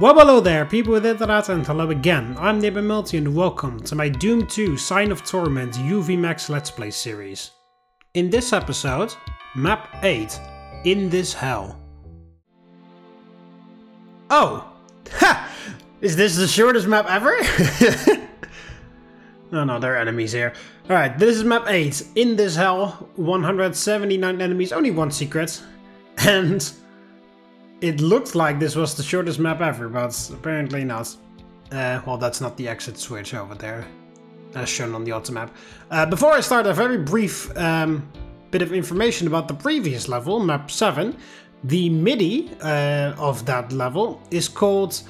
Well, hello there, people with internet, and hello again. I'm TheMBmulti and welcome to my Doom 2 Sign of Torment UV Max Let's Play series. In this episode, Map 8, In This Hell. Oh! Ha! Is this the shortest map ever? No, there are enemies here. Alright, this is map 8, In This Hell, 179 enemies, only one secret. And it looked like this was the shortest map ever, but apparently not. Well, that's not the exit switch over there, as shown on the auto map. Before I start, a very brief bit of information about the previous level, map 7. The MIDI of that level is called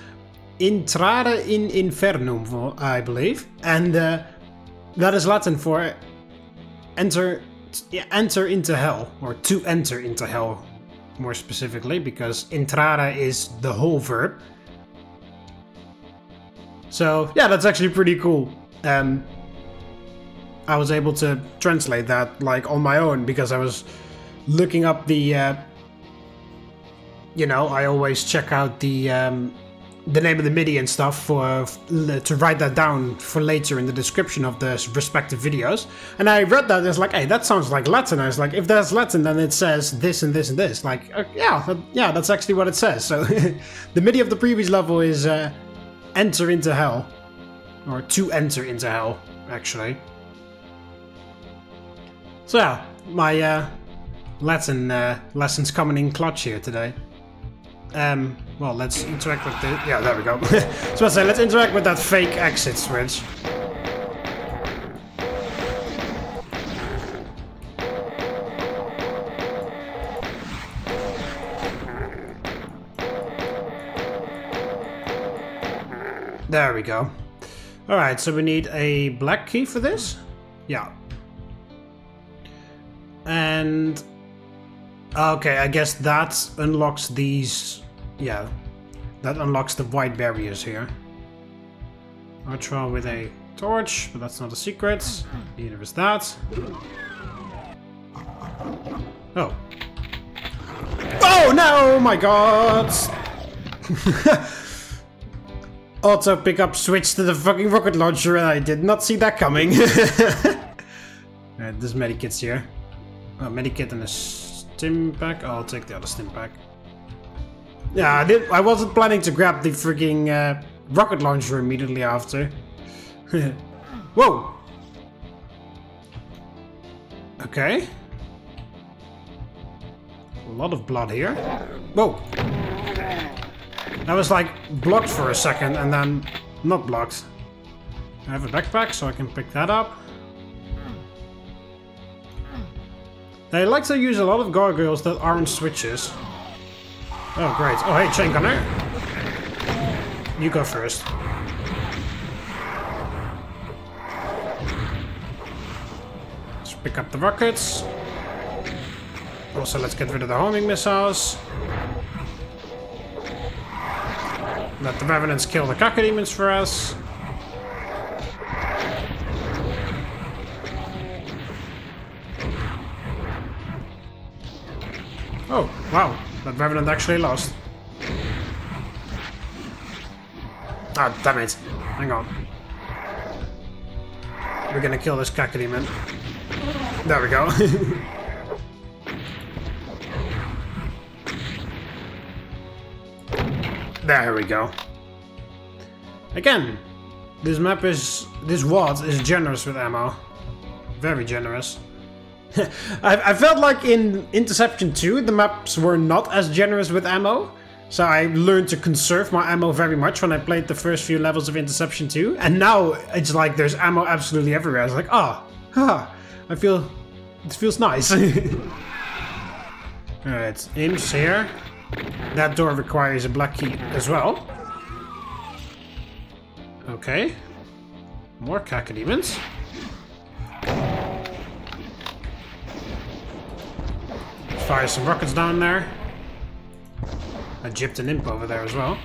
Entrare in Infernum, I believe, and that is Latin for enter into hell, or to enter into hell, more specifically, because entrare is the whole verb. So yeah, that's actually pretty cool. I was able to translate that like on my own because I was looking up the you know, I always check out the name of the MIDI and stuff to write that down for later in the description of the respective videos. And I read that, and it's like, hey, that sounds like Latin. I was like, if that's Latin, then it says this and this and this. Like, yeah, that's actually what it says. So the MIDI of the previous level is enter into hell, or to enter into hell, actually. So yeah, my Latin lessons coming in clutch here today. Well, let's interact with the... Yeah, there we go. So I say, let's interact with that fake exit switch. There we go. Alright, so we need a black key for this? Yeah. And... okay, I guess that unlocks these... yeah, that unlocks the white barriers here. Ultra with a torch, but that's not a secret. Neither is that. Oh. Oh no! My god! Auto pickup switch to the fucking rocket launcher, and I did not see that coming. Alright, there's medikits here. Oh, medikit and a stim pack. Oh, I'll take the other stim pack. Yeah, I wasn't planning to grab the freaking rocket launcher immediately after. Whoa! Okay. A lot of blood here. Whoa! I was like blocked for a second and then not blocked. I have a backpack so I can pick that up. They like to use a lot of gargoyles that aren't switches. Oh, great. Oh, hey, chain gunner. You go first. Let's pick up the rockets. Also, let's get rid of the homing missiles. Let the revenants kill the cacodemons for us. Oh, wow. That revenant actually lost. Ah, damn it. Hang on. We're gonna kill this cacodemon. There we go. There we go. Again, this wad is generous with ammo. Very generous. I felt like in Interception 2 the maps were not as generous with ammo, so I learned to conserve my ammo very much when I played the first few levels of Interception 2, and now it's like there's ammo absolutely everywhere. I was like, oh, it feels nice. Alright, imps here. That door requires a black key as well. Okay. More cacodemons. Fire some rockets down there. I gypped an imp over there as well.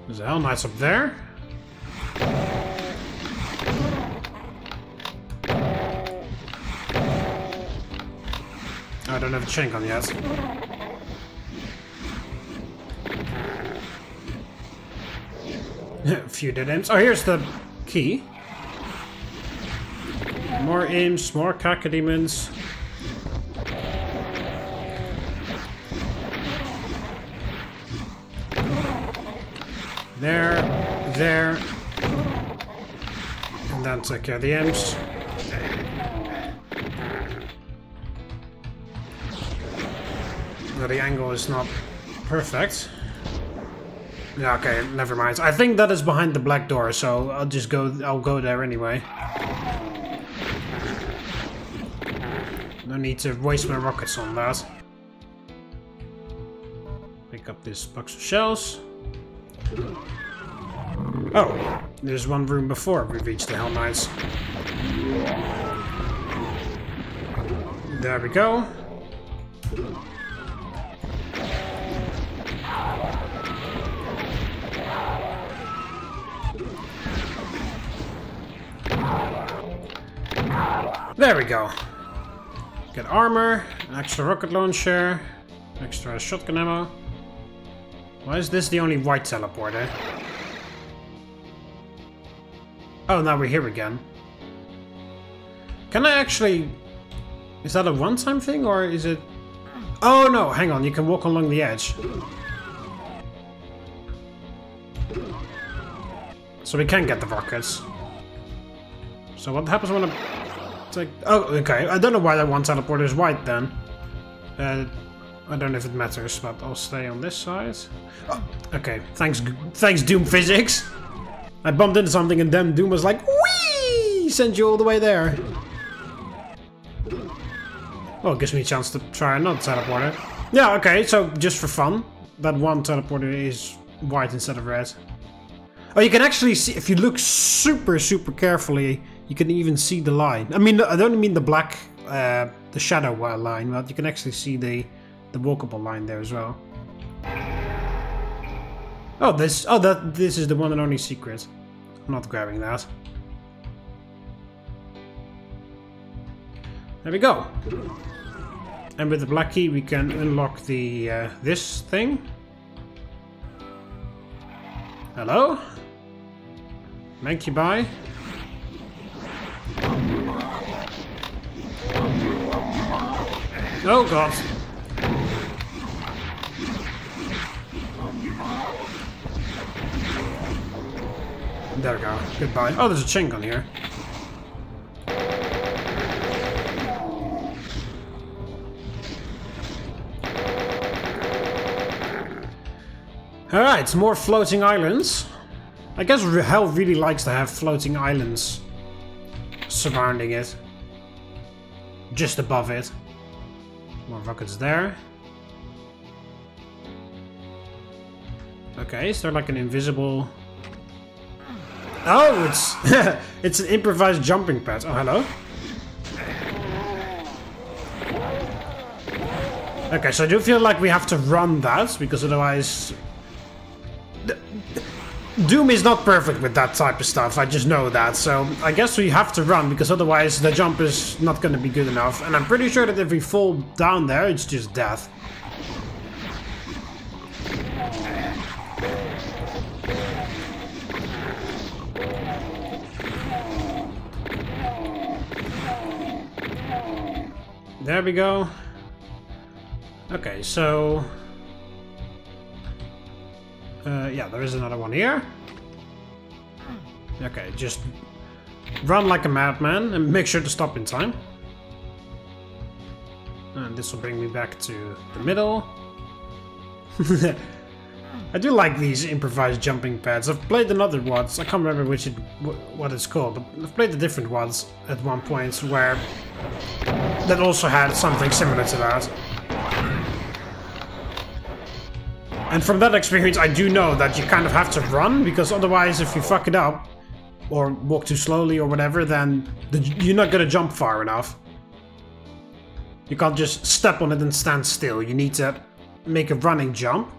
There's a Hell Knights up there. I don't have a chain gun yet. A few dead imps. Oh, here's the key. More imps, more cacodemons. There. And then take care of the imps. No, the angle is not perfect. Yeah, okay, never mind. I think that is behind the black door, so I'll go there anyway. No need to waste my rockets on that. Pick up this box of shells. Oh, there's one room before we reach the Hell Knights. There we go. There we go. Get armor, an extra rocket launcher, extra shotgun ammo. Why is this the only white teleporter? Oh, now we're here again. Can I actually... Is that a one-time thing, or is it... Oh no, hang on, you can walk along the edge. So we can get the rockets. So what happens when I... take... Oh, okay, I don't know why that one teleporter is white then. I don't know if it matters, but I'll stay on this side. Oh, okay, thanks Doom Physics! I bumped into something and then Doom was like, whee! Send you all the way there. Well, it gives me a chance to try another teleporter. Yeah, okay, so just for fun, that one teleporter is white instead of red. Oh, you can actually see, if you look super carefully, you can even see the line. I mean, I don't mean the black, the shadow line, but you can actually see the walkable line there as well. Oh, this is the one and only secret. I'm not grabbing that. There we go. And with the black key, we can unlock the this thing. Hello? Thank you, bye. Oh god. There we go. Goodbye. Oh, there's a chain gun here. Alright, more floating islands. I guess hell really likes to have floating islands surrounding it. Just above it. More rockets there. Okay, is there like an invisible... Oh, it's it's an improvised jumping pad. Oh, hello. Okay, so I do feel like we have to run that, because otherwise... Doom is not perfect with that type of stuff, I just know that, so I guess we have to run, because otherwise the jump is not going to be good enough. And I'm pretty sure that if we fall down there, it's just death. There we go. Okay, so... yeah, there is another one here. Okay, just run like a madman and make sure to stop in time. And this will bring me back to the middle. I do like these improvised jumping pads. I've played another ones. I can't remember what it's called, but I've played the different ones at one point where that also had something similar to that. And from that experience, I do know that you kind of have to run, because otherwise, if you fuck it up, or walk too slowly or whatever, then you're not gonna jump far enough. You can't just step on it and stand still. You need to make a running jump,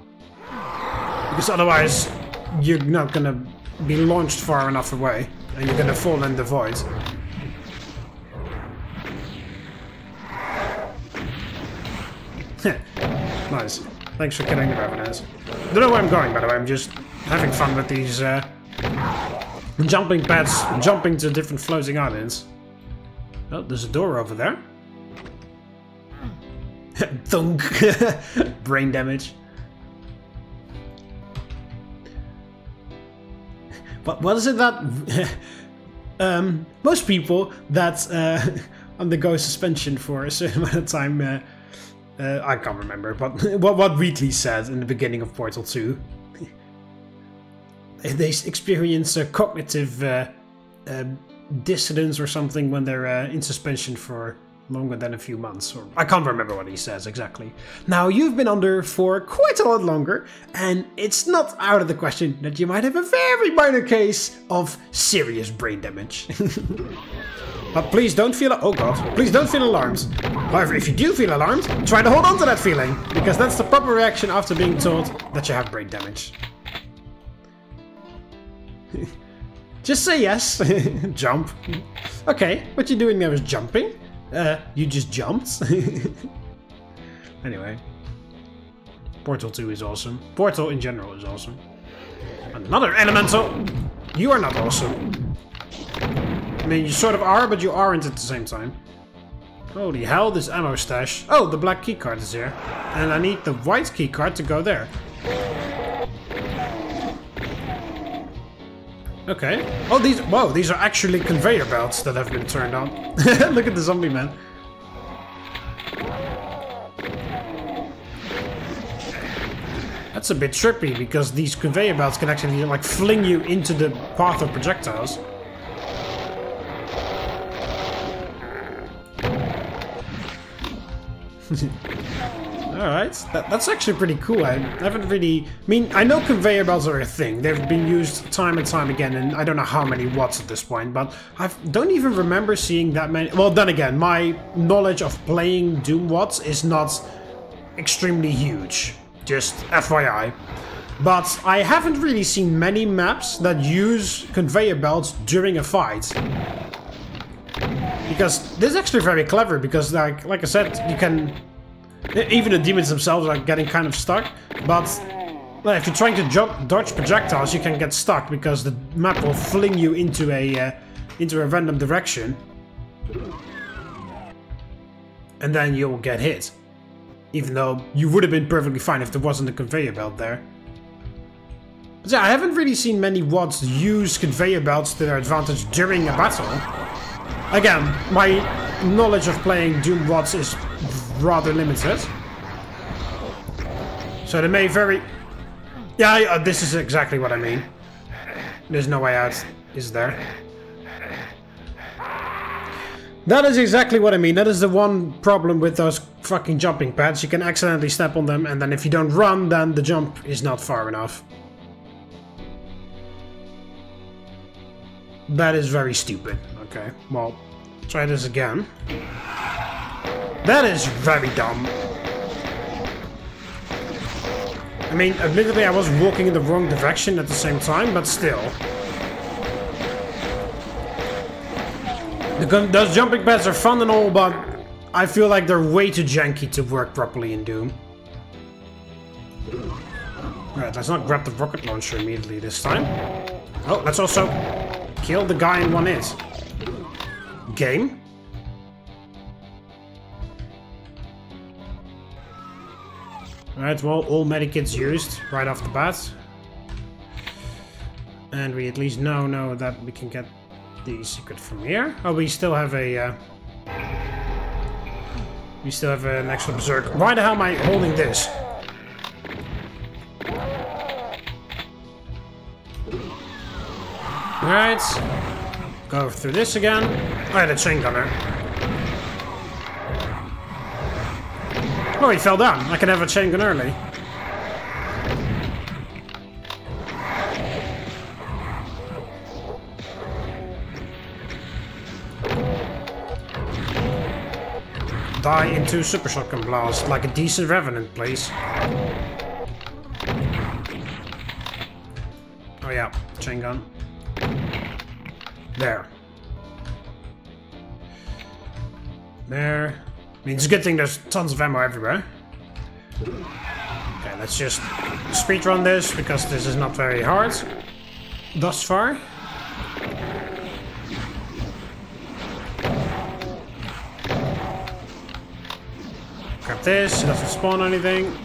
because otherwise, you're not gonna be launched far enough away, and you're gonna fall in the void. Nice. Thanks for killing the revenants. Don't know where I'm going, by the way. I'm just having fun with these jumping pads, jumping to different floating islands. Oh, there's a door over there. Thunk. Brain damage. What is it that most people that undergo suspension for a certain amount of time, I can't remember, but what Wheatley said in the beginning of Portal 2, they experience a cognitive dissonance or something when they're in suspension for longer than a few months, or I can't remember what he says exactly. Now, you've been under for quite a lot longer, and it's not out of the question that you might have a very minor case of serious brain damage. But please don't feel, oh god, please don't feel alarmed. However, if you do feel alarmed, try to hold on to that feeling, because that's the proper reaction after being told that you have brain damage. Just say yes. Jump. Okay, what you're doing there is jumping. You just jumped. Anyway. Portal 2 is awesome. Portal in general is awesome. Another elemental! You are not awesome. I mean, you sort of are, but you aren't at the same time. Holy hell, this ammo stash. Oh, the black keycard is here. And I need the white keycard to go there. Okay. Oh, these are actually conveyor belts that have been turned on. Look at the zombie man. That's a bit trippy, because these conveyor belts can actually like fling you into the path of projectiles. Alright, that's actually pretty cool. I haven't really... I mean, I know conveyor belts are a thing. They've been used time and time again, and I don't know how many watts at this point, but I don't even remember seeing that many... Well, then again, my knowledge of playing Doom watts is not extremely huge. Just FYI. But I haven't really seen many maps that use conveyor belts during a fight. Because this is actually very clever, because like I said, you can... Even the demons themselves are getting kind of stuck, but well, if you're trying to dodge projectiles, you can get stuck because the map will fling you into a random direction, and then you'll get hit. Even though you would have been perfectly fine if there wasn't a conveyor belt there. But yeah, I haven't really seen many WODs use conveyor belts to their advantage during a battle. Again, my knowledge of playing Doom WODs is rather limited. So they may very... Yeah, this is exactly what I mean. There's no way out, is there? That is exactly what I mean. That is the one problem with those fucking jumping pads. You can accidentally step on them, and then if you don't run, then the jump is not far enough. That is very stupid. Okay, well, try this again. That is very dumb. I mean, admittedly I was walking in the wrong direction at the same time, but still. Those jumping pads are fun and all, but I feel like they're way too janky to work properly in Doom. Alright, let's not grab the rocket launcher immediately this time. Oh, let's also kill the guy in one hit. Game. Alright, well, all medikits used right off the bat. And we at least know that we can get the secret from here. Oh, we still have a... we still have an extra berserk. Why the hell am I holding this? Alright. Go through this again. Oh, yeah, the chain gunner. Oh, he fell down. I can have a chain gun early. Die into super shotgun blast like a decent revenant, please. Oh yeah, chain gun. There. There. I mean, it's a good thing there's tons of ammo everywhere. Okay, let's just speedrun this, because this is not very hard thus far. Grab this, it doesn't spawn anything.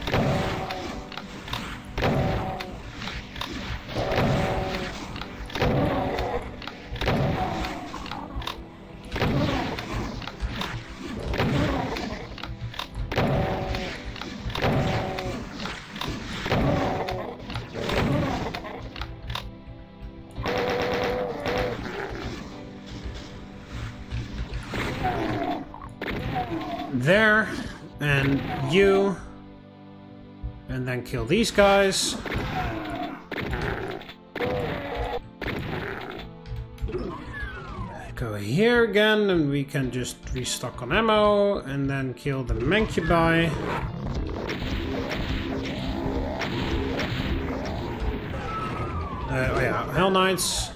There, and you, and then kill these guys. Go here again, and we can just restock on ammo, and then kill the Mancubi. Oh yeah, Hell Knights.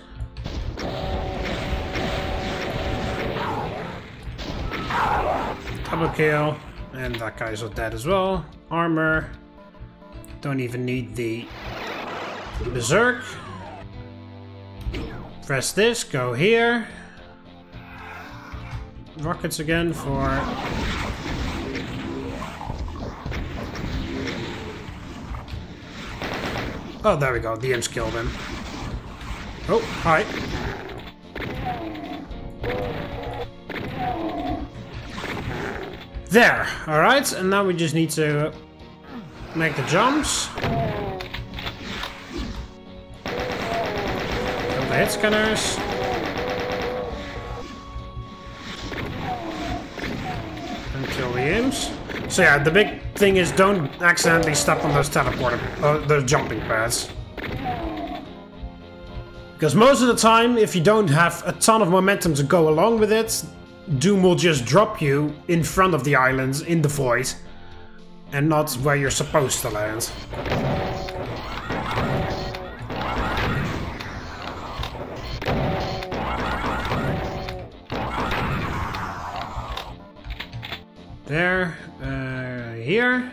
Double kill, and that guy's dead as well. Armor. Don't even need the Berserk. Press this, go here. Rockets again for... Oh, there we go, the imps killed him. Oh, hi. There, alright, and now we just need to make the jumps. Kill the hit scanners. And kill the imps. So yeah, the big thing is don't accidentally step on those those jumping pads. Because most of the time, if you don't have a ton of momentum to go along with it, Doom will just drop you in front of the islands in the void, and not where you're supposed to land. There, here.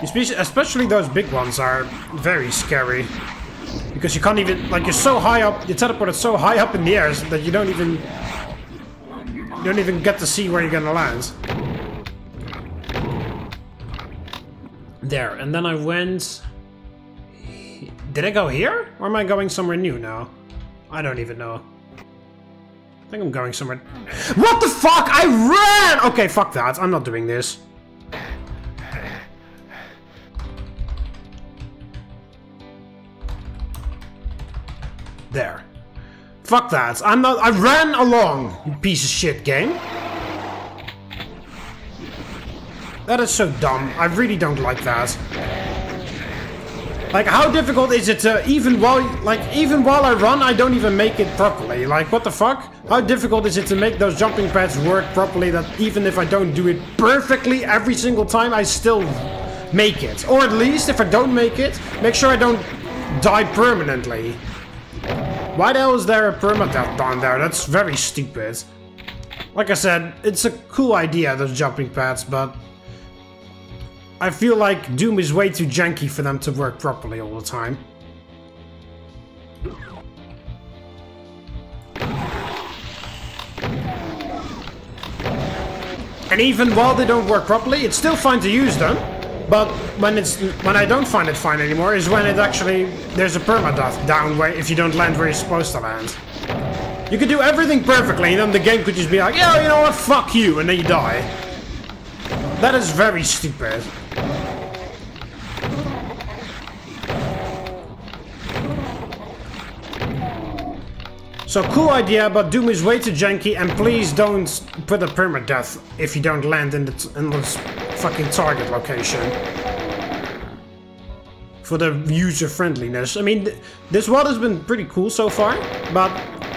Especially those big ones are very scary. Because you can't even, like, you're so high up, your teleport is so high up in the air that you don't even get to see where you're gonna land. There, and then I went... Did I go here? Or am I going somewhere new now? I don't even know. I think I'm going somewhere... What the fuck? I ran! Okay, fuck that. I'm not doing this. There. Fuck that. I'm not... I ran along, you piece of shit game. That is so dumb. I really don't like that. Like, how difficult is it to... Even while I run, I don't even make it properly. Like, what the fuck? How difficult is it to make those jumping pads work properly that even if I don't do it perfectly every single time, I still make it? Or at least, if I don't make it, make sure I don't die permanently. Why the hell is there a permadeath down there? That's very stupid. Like I said, it's a cool idea, those jumping pads, but... I feel like Doom is way too janky for them to work properly all the time. And even while they don't work properly, it's still fine to use them. But when I don't find it fine anymore is when it actually there's a permadeath down where if you don't land where you're supposed to land. You could do everything perfectly and then the game could just be like, yeah, you know what, fuck you, and then you die. That is very stupid. So cool idea, but Doom is way too janky, and please don't put a permadeath if you don't land in the fucking target location. For the user-friendliness. I mean, this WOD has been pretty cool so far, but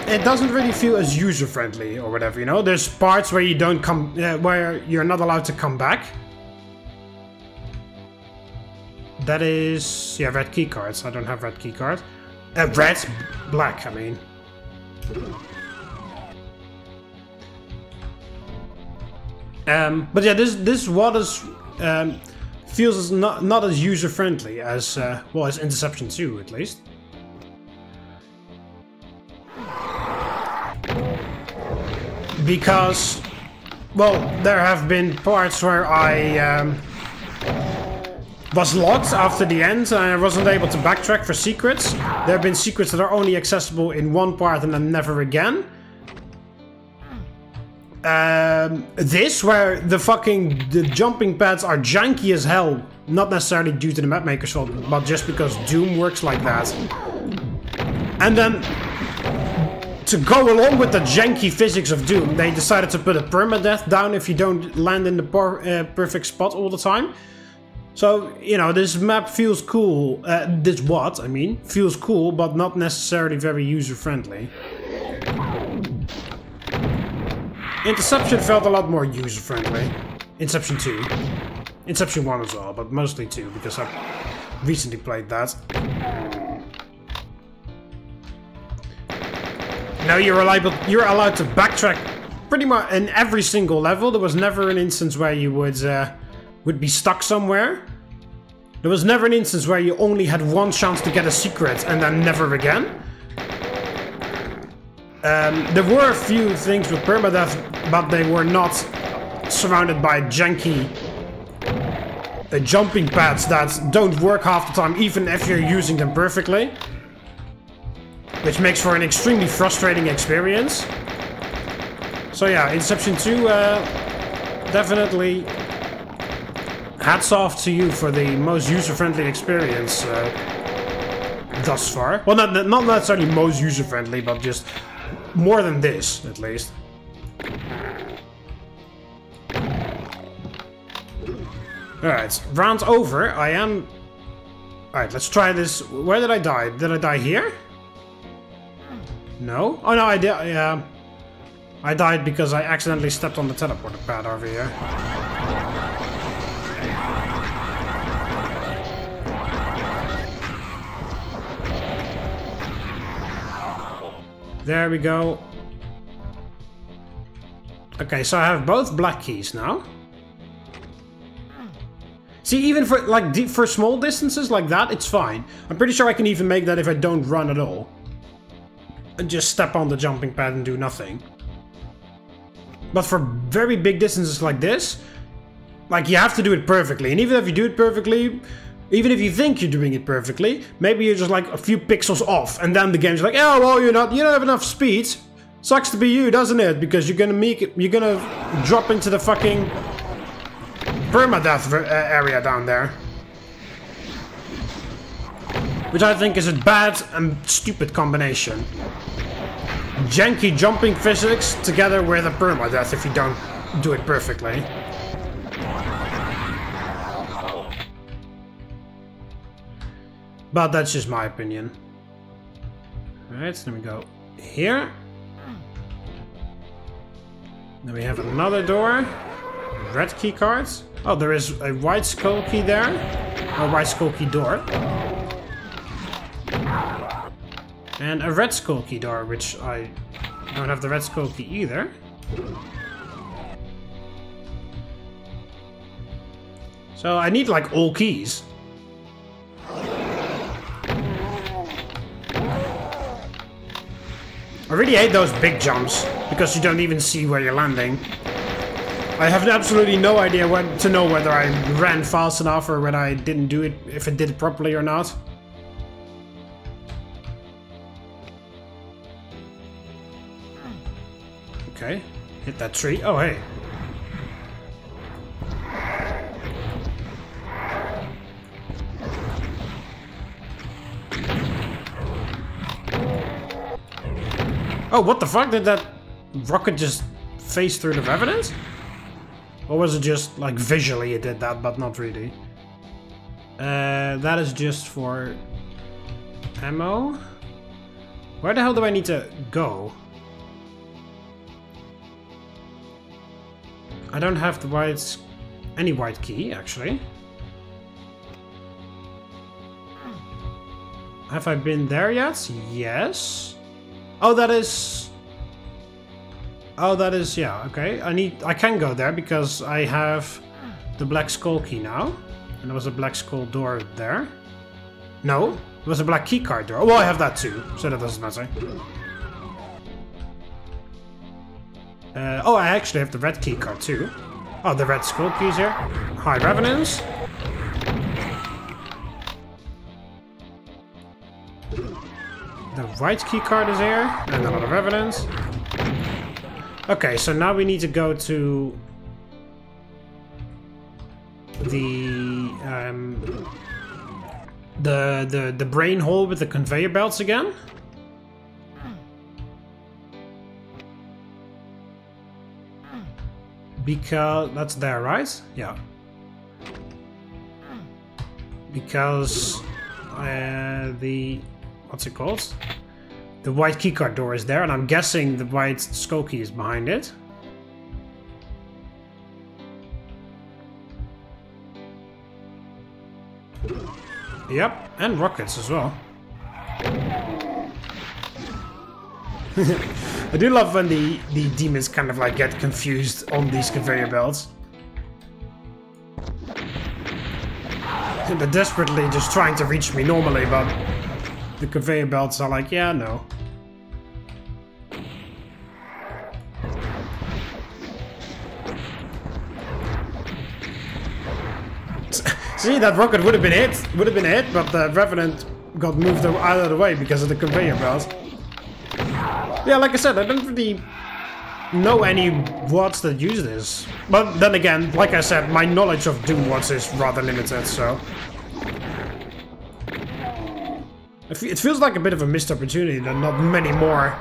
it doesn't really feel as user-friendly or whatever, you know? There's parts where you don't come, where you're not allowed to come back. That is... yeah, red keycards. I don't have red keycard. Black, I mean. But yeah, this what is feels not as user friendly as well as Interception 2 at least. Because, well, there have been parts where I was locked after the end and I wasn't able to backtrack for secrets. There have been secrets that are only accessible in one part and then never again. This, where the jumping pads are janky as hell, not necessarily due to the mapmaker's fault, but just because Doom works like that. And then, to go along with the janky physics of Doom, they decided to put a permadeath down if you don't land in the perfect spot all the time. So, you know, this map feels cool, feels cool, but not necessarily very user-friendly. Interception felt a lot more user-friendly. Inception 2. Inception 1 as well, but mostly 2, because I've recently played that. Now you're allowed to backtrack pretty much in every single level. There was never an instance where you would be stuck somewhere. There was never an instance where you only had one chance to get a secret and then never again. There were a few things with permadeath, but they were not surrounded by janky jumping pads that don't work half the time, even if you're using them perfectly. Which makes for an extremely frustrating experience. So yeah, Inception 2, definitely hats off to you for the most user-friendly experience thus far. Well, not necessarily most user-friendly, but just more than this, at least. Alright, round over. Alright, let's try this. Where did I die? Did I die here? No? Oh no, I did. Yeah. I died because I accidentally stepped on the teleporter pad over here. There we go. Okay, so I have both black keys now. See, even for for small distances like that, it's fine. I'm pretty sure I can even make that if I don't run at all. And just step on the jumping pad and do nothing. But for very big distances like this, like, you have to do it perfectly. And even if you do it perfectly, even if you think you're doing it perfectly, maybe you're just like a few pixels off, and then the game's like, oh well, you don't have enough speed. Sucks to be you, doesn't it? Because you're gonna drop into the fucking permadeath area down there. Which I think is a bad and stupid combination. Janky jumping physics together with a permadeath if you don't do it perfectly. But that's just my opinion. Alright, so then we go here. Then we have another door. Red key cards. Oh, there is a white skull key there. A white skull key door. And a red skull key door, which I don't have the red skull key either. So I need like all keys. I really hate those big jumps, because you don't even see where you're landing. I have absolutely no idea to know whether I ran fast enough or whether I didn't do it, if I did it properly or not. Okay, hit that tree. Oh, hey. Oh, what the fuck? Did that rocket just phase through the evidence? Or was it just, like, visually it did that, but not really? That is just for ammo. Where the hell do I need to go? I don't have the any white key, actually. Have I been there yet? Yes. Oh, that is... Oh, that is, yeah, okay. I can go there because I have the black skull key now. And there was a black skull door there. No, there was a black key card door. Well, I have that too, so that doesn't matter. Oh, I actually have the red key card too. Oh, the red skull keys here. High Revenants. The white key card is here. And another Revenants. Okay, so now we need to go to the brain hole with the conveyor belts again. Because that's there, right? Yeah. Because the what's it called? The white keycard door is there, and I'm guessing the white skull key is behind it. Yep, and rockets as well. I do love when the demons kind of like get confused on these conveyor belts. They're desperately just trying to reach me normally, but the conveyor belts are like, yeah, no. See, that rocket would have been hit, but the Revenant got moved out of the way because of the conveyor belts. Yeah, like I said, I don't really know any WADs that use this. But then again, like I said, my knowledge of Doom WADs is rather limited, so... It feels like a bit of a missed opportunity that not many more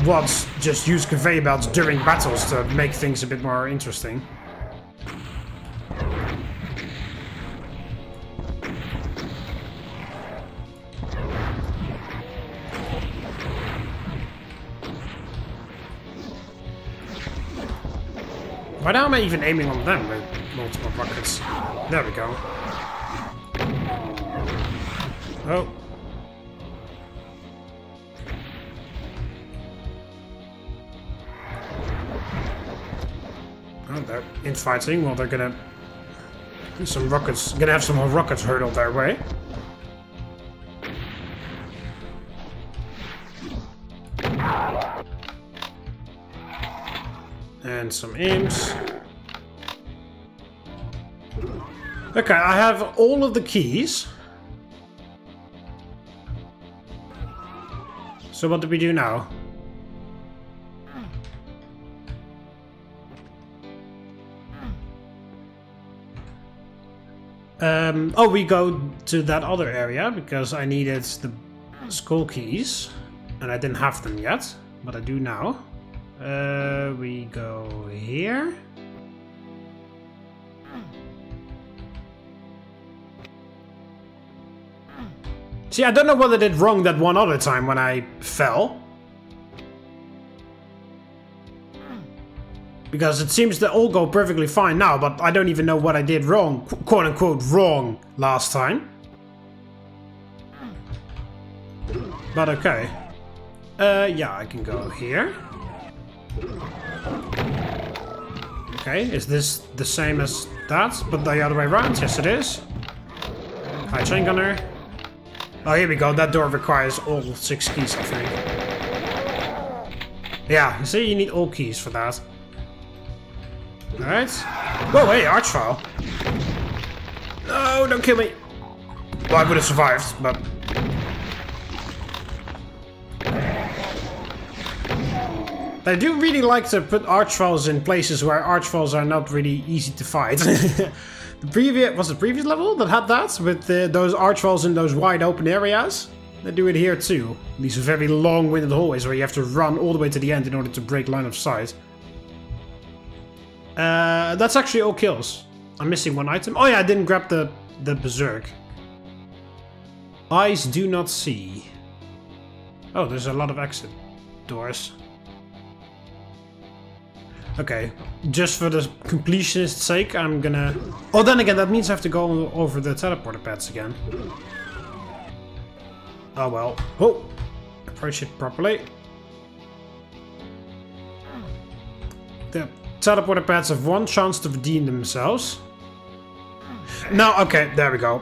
WADs just use conveyor belts during battles to make things a bit more interesting. Why now am I even aiming on them with multiple rockets? There we go. Oh. Oh, they're infighting. Well, they're gonna some rockets. Gonna have some more rockets hurtled their way. And some imps. Okay, I have all of the keys. So what do we do now? Oh, we go to that other area because I needed the skull keys and I didn't have them yet, but I do now. We go here. See, I don't know what I did wrong that one other time when I fell. Because it seems to all go perfectly fine now, but I don't even know what I did wrong, quote-unquote wrong, last time. But okay. Yeah, I can go here. Okay, is this the same as that, but the other way around? Yes, it is. Hi, chain gunner. Oh, here we go. That door requires all 6 keys, I think. Yeah, you see, you need all keys for that. Alright. Whoa, hey, Archvile. No, don't kill me. Well, I would have survived, but... I do really like to put Archviles in places where Archviles are not really easy to fight. Was the previous level that had that? With those Archviles in those wide open areas? They do it here too. These very long-winded hallways where you have to run all the way to the end in order to break line of sight. That's actually all kills. I'm missing one item. Oh yeah, I didn't grab the Berserk. Eyes do not see. Oh, there's a lot of exit doors. Okay, just for the completionist's sake, I'm gonna... Oh, then again, that means I have to go over the teleporter pads again. Oh well. Oh! Approach it properly. the teleporter pads have one chance to redeem themselves. No, okay, there we go.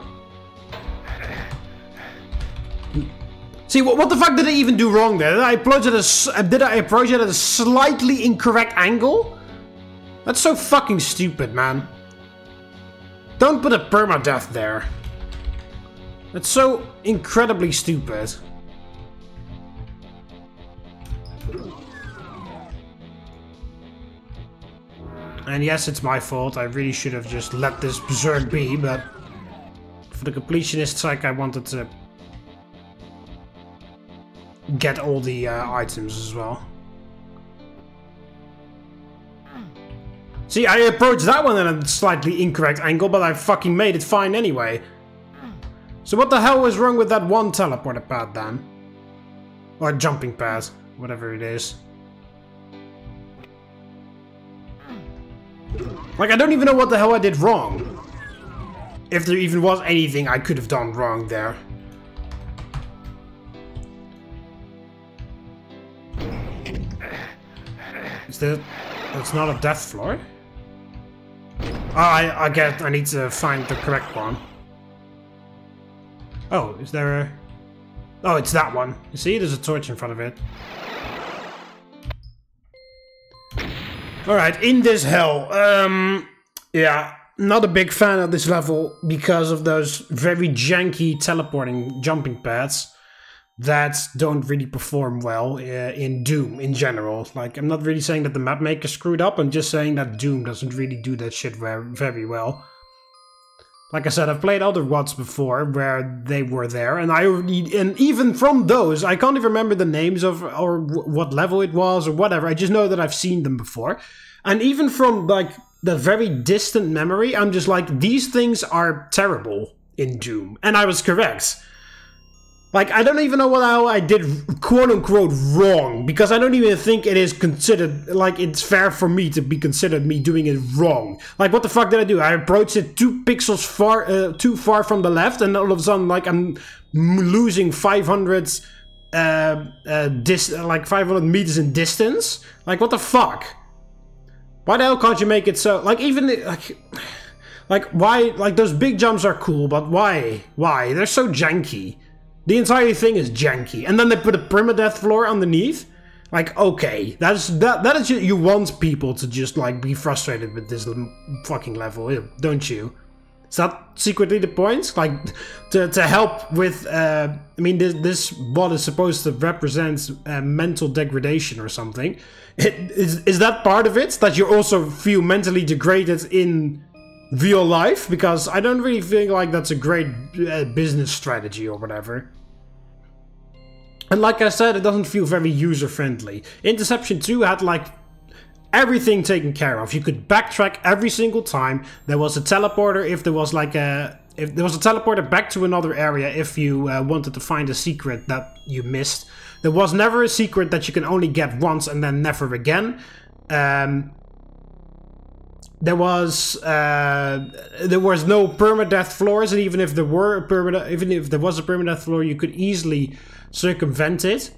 See, what the fuck did I even do wrong there? Did I approach it at a slightly incorrect angle? That's so fucking stupid, man. Don't put a permadeath there. That's so incredibly stupid. And yes, it's my fault. I really should have just let this berserk be, but for the completionist sake, I wanted to get all the items as well. See, I approached that one at a slightly incorrect angle, but I fucking made it fine anyway. So what the hell was wrong with that one teleporter pad then? Or jumping pad, whatever it is. Like, I don't even know what the hell I did wrong. If there even was anything I could have done wrong there. Is that... That's not a death floor? Oh, I need to find the correct one. Oh, is there a... Oh, it's that one. You see, there's a torch in front of it. Alright, in this hell. Yeah, not a big fan of this level because of those very janky teleporting jumping pads that don't really perform well in Doom in general. Like, I'm not really saying that the map maker screwed up, I'm just saying that Doom doesn't really do that shit very well. Like I said, I've played other WODs before where they were there, and even from those, I can't even remember the names of or what level it was or whatever. I just know that I've seen them before, and even from like the very distant memory, I'm just like, these things are terrible in Doom, and I was correct. Like, I don't even know what I did quote-unquote wrong, because I don't even think it is considered, like, it's fair for me to be considered me doing it wrong. Like, what the fuck did I do? I approached it 2 pixels too far from the left, and all of a sudden, like, I'm losing 500, like, 500 meters in distance? Like, what the fuck? Why the hell can't you make it so, like, even, like, why, like, those big jumps are cool, but why? Why? They're so janky. The entire thing is janky, and then they put a permadeath floor underneath. Like, okay, that is you want people to just like be frustrated with this fucking level, don't you? Is that secretly the point? Like, to help with? I mean, this bot is supposed to represent mental degradation or something. Is that part of it? That you also feel mentally degraded in real life? Because I don't really feel like that's a great business strategy or whatever. And like I said, it doesn't feel very user-friendly. Interception 2 had like everything taken care of. You could backtrack every single time. There was a teleporter if there was like if there was a teleporter back to another area if you wanted to find a secret that you missed. There was never a secret that you can only get once and then never again. There was no permadeath floors, and even if there were a was a permadeath floor, you could easily circumvent it.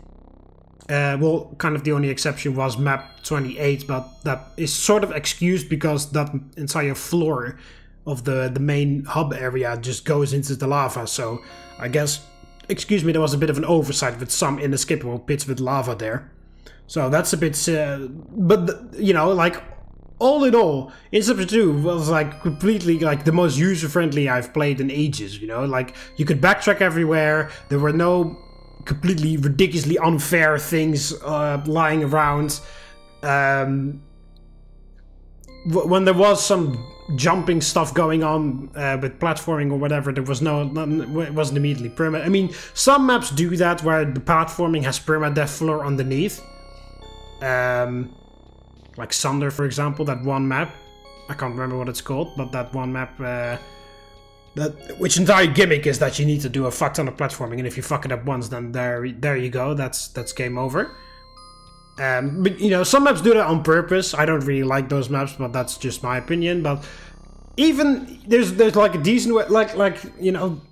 Well, kind of the only exception was map 28, but that is sort of excused because that entire floor of the main hub area just goes into the lava. So I guess, excuse me, there was a bit of an oversight with some inescapable pits with lava there. So that's a bit, but you know, like. All in all, Interception 2 was like completely like the most user-friendly I've played in ages, you know? Like, you could backtrack everywhere, there were no completely ridiculously unfair things lying around. When there was some jumping stuff going on with platforming or whatever, there was it wasn't immediately perma. I mean, some maps do that where the platforming has permadeath floor underneath. Like Sunder, for example, that one map. I can't remember what it's called, but that one map, which entire gimmick is that you need to do a fuck ton of platforming, and if you fuck it up once, then there you go. That's game over. But you know, some maps do that on purpose. I don't really like those maps, but that's just my opinion. But even there's like a decent way, like you know,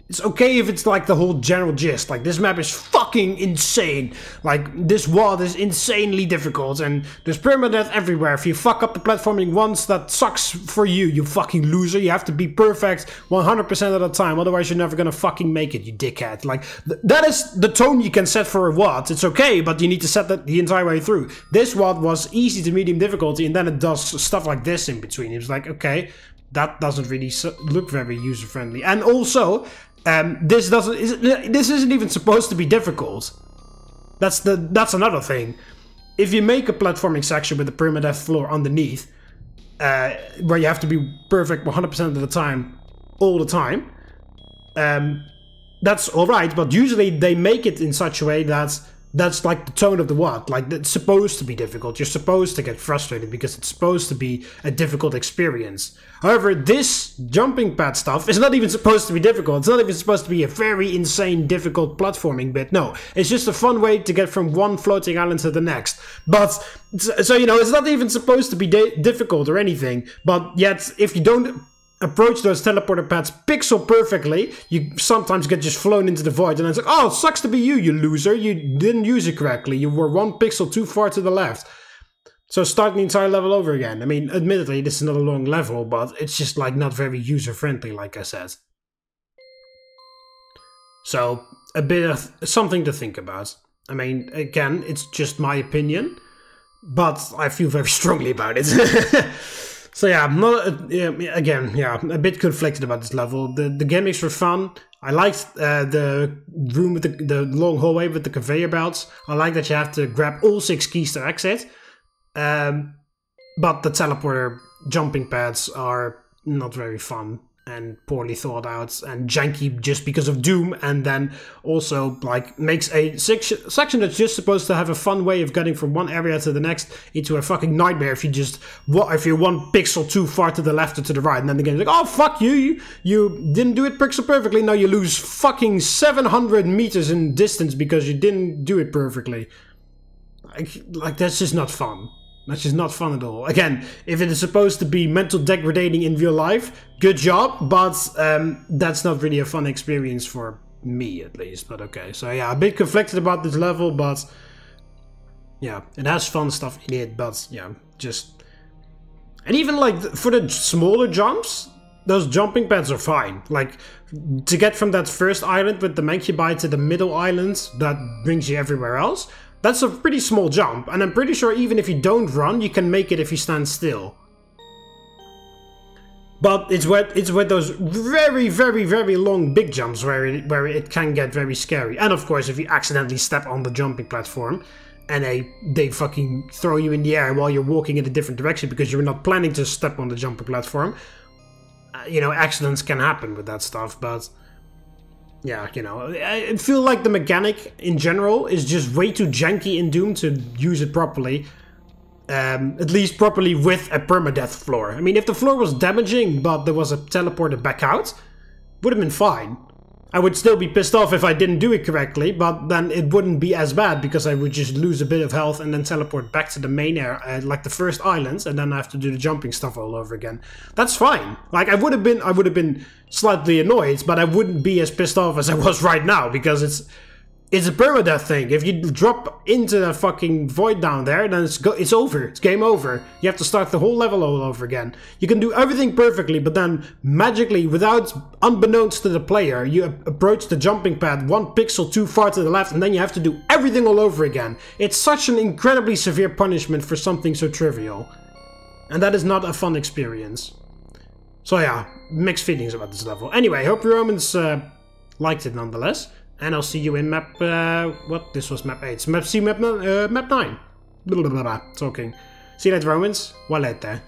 It's okay if it's like the whole general gist, like this map is fucking insane, like this wall is insanely difficult and there's permadeath everywhere. If you fuck up the platforming once, that sucks for you, you fucking loser. You have to be perfect 100% of the time, otherwise you're never gonna fucking make it, you dickhead. Like, that is the tone you can set for a WOD. It's okay, but you need to set that the entire way through. This WOD was easy to medium difficulty, and then it does stuff like this in between. It was like, okay, that doesn't really look very user-friendly. And also, this isn't even supposed to be difficult. That's another thing. If you make a platforming section with a permadeath floor underneath, where you have to be perfect 100% of the time, all the time, that's alright, but usually they make it in such a way that's like the tone of the WOD. Like, it's supposed to be difficult. You're supposed to get frustrated because it's supposed to be a difficult experience. However, this jumping pad stuff is not even supposed to be difficult. It's not even supposed to be a very insane, difficult platforming bit. No, it's just a fun way to get from one floating island to the next. But, so, you know, it's not even supposed to be difficult or anything. But yet, if you don't approach those teleporter pads pixel perfectly, you sometimes get just flown into the void, and it's like, oh, sucks to be you, you loser. You didn't use it correctly. You were one pixel too far to the left. So start the entire level over again. I mean, admittedly, this is not a long level, but it's just like not very user-friendly, like I said. So, a bit of something to think about. I mean, again, it's just my opinion, but I feel very strongly about it. So yeah, a bit conflicted about this level. The gimmicks were fun. I liked the room with the long hallway with the conveyor belts. I like that you have to grab all 6 keys to exit. But the teleporter jumping pads are not very fun and poorly thought out and janky just because of Doom, and then also like makes a section that's just supposed to have a fun way of getting from one area to the next into a fucking nightmare if you're one pixel too far to the left or to the right, and then the game's like, oh fuck you didn't do it pixel perfectly, now you lose fucking 700 meters in distance because you didn't do it perfectly. Like that's just not fun. That's just not fun at all. Again, if it is supposed to be mental degrading in real life, good job, but that's not really a fun experience for me, at least. But okay, so yeah, a bit conflicted about this level, but yeah, it has fun stuff in it, but yeah, just... And even like for the smaller jumps, those jumping pads are fine. Like, to get from that first island with the Mancubi to the middle island, that brings you everywhere else. That's a pretty small jump, and I'm pretty sure even if you don't run, you can make it if you stand still. But it's with those very, very, very long big jumps where it can get very scary. And of course, if you accidentally step on the jumping platform, and they fucking throw you in the air while you're walking in a different direction because you're not planning to step on the jumping platform, you know, accidents can happen with that stuff, but... Yeah, you know, I feel like the mechanic in general is just way too janky in Doom to use it properly. At least properly with a permadeath floor. I mean, if the floor was damaging, but there was a teleporter back out, would have been fine. I would still be pissed off if I didn't do it correctly, but then it wouldn't be as bad because I would just lose a bit of health and then teleport back to the main area, like the first islands, and then I have to do the jumping stuff all over again. That's fine. Like, I would have been slightly annoyed, but I wouldn't be as pissed off as I was right now because it's a permadeath thing. If you drop into the fucking void down there, then it's over. It's game over. You have to start the whole level all over again. You can do everything perfectly, but then magically, unbeknownst to the player, you approach the jumping pad 1 pixel too far to the left, and then you have to do everything all over again. It's such an incredibly severe punishment for something so trivial. And that is not a fun experience. So yeah, mixed feelings about this level. Anyway, hope you Romans liked it nonetheless. And I'll see you in map, this was map 8. Map 9. Blah, blah, blah, blah. Talking. See you later, Romans. Walete.